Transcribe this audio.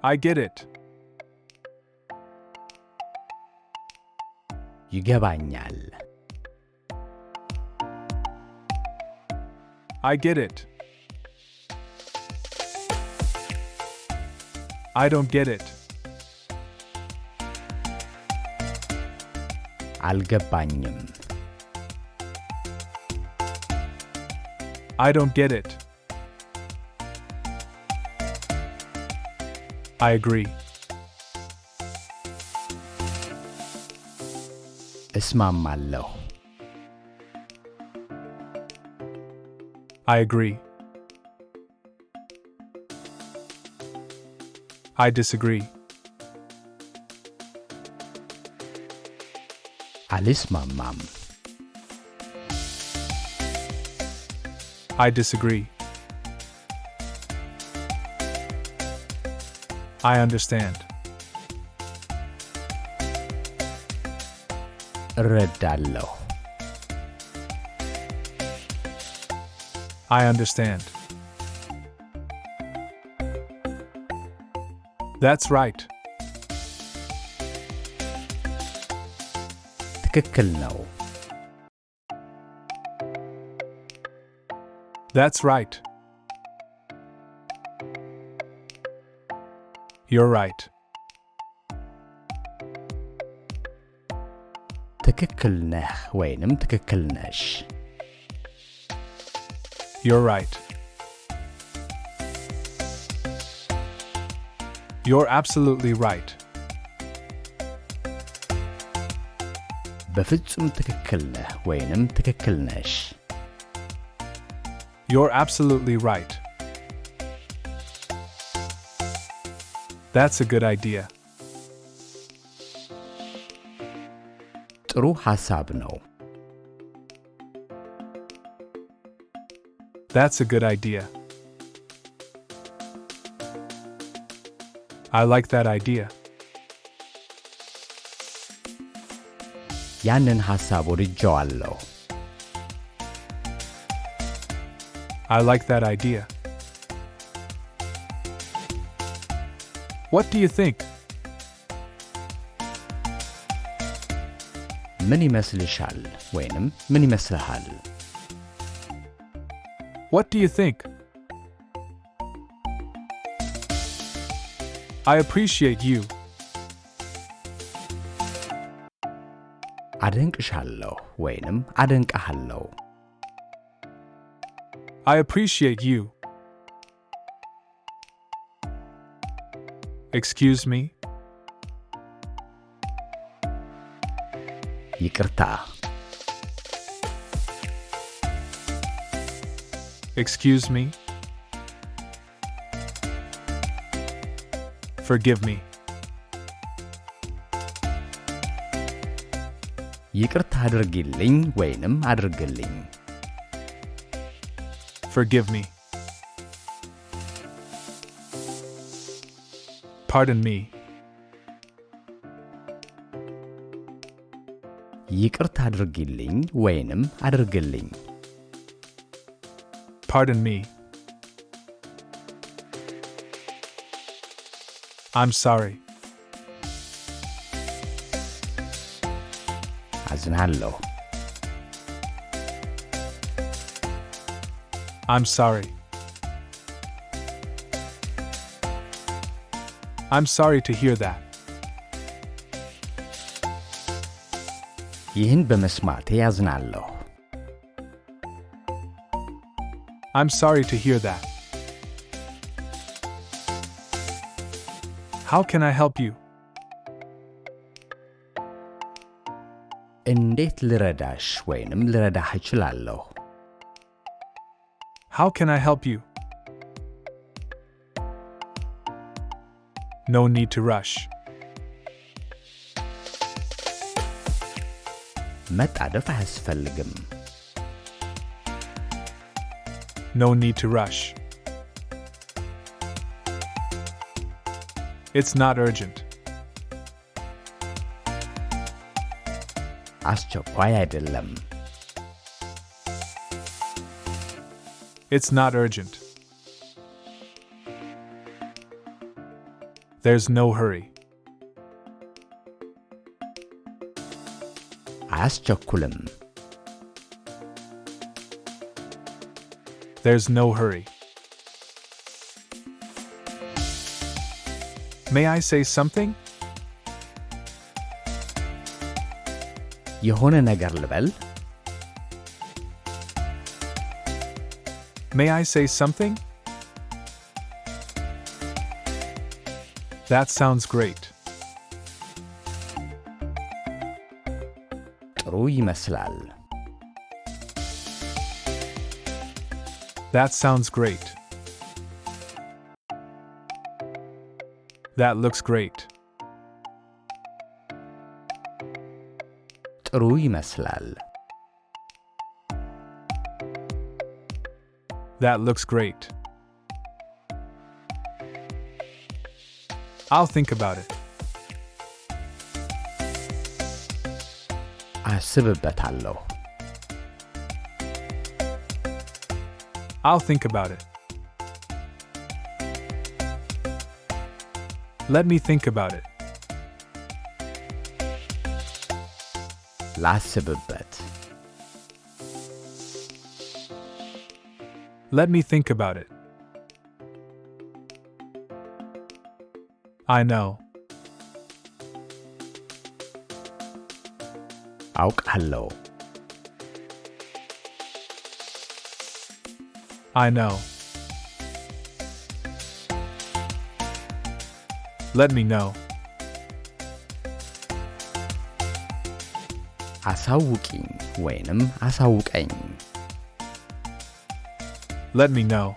I get it. ይገባኛል። I get it. I don't get it. አልገባኝም። I don't get it. I agree. እስማማለሁ። I agree. I disagree. አልስማማም። I disagree. I understand. እረዳለሁ። I understand. That's right. ትክክል ነው። That's right. You're right. ትክክል ነህ ወይንም ትክክል ነሽ። You're right. You're absolutely right. በፍጹም ትክክል ነህ ወይንም ትክክል ነሽ። You're absolutely right. That's a good idea. ጥሩ ሐሳብ ነው። That's a good idea. I like that idea. ያንን ሐሳብ ወድጄዋለሁ። I like that idea. What do you think? ምን ይመስልሻል ወይንም ምን ይመስልሃል? What do you think? I appreciate you. አደንቅሻለሁ ወይንም አደንቅሃለሁ። I appreciate you. Excuse me? ይቅርታ። Excuse me? Forgive me. ይቅርታ አድርጊልኝ ወይንም አድርግልኝ። Forgive me. Pardon me. ይቅርታ አድርጊልኝ ወይንም አድርግልኝ። Pardon me. I'm sorry. አዝናለሁ። I'm sorry. I'm sorry to hear that. ይህን በመስማቴ ያዝናለሁ። I'm sorry to hear that. How can I help you? እንዴት ልረዳሽ ወይንም ልረዳህ እችላለሁ? How can I help you? No need to rush. መጣደፍ አያስፈልግም። No need to rush. It's not urgent. አስቸኳይ አይደለም። It's not urgent. There's no hurry. አያስቸኩልም። There's no hurry. May I say something? የሆነ ነገር ልበል? May I say something? That sounds great. ጥሩ ይመስላል። That sounds great. That looks great. ጥሩ ይመስላል። That looks great. I'll think about it. አስብበታለሁ። I'll think about it. Let me think about it. ላስብበት። Let me think about it. I know. አውቃለሁ። I know. Let me know. አሳውቂኝ ወይንም አሳውቀኝ። Let me know.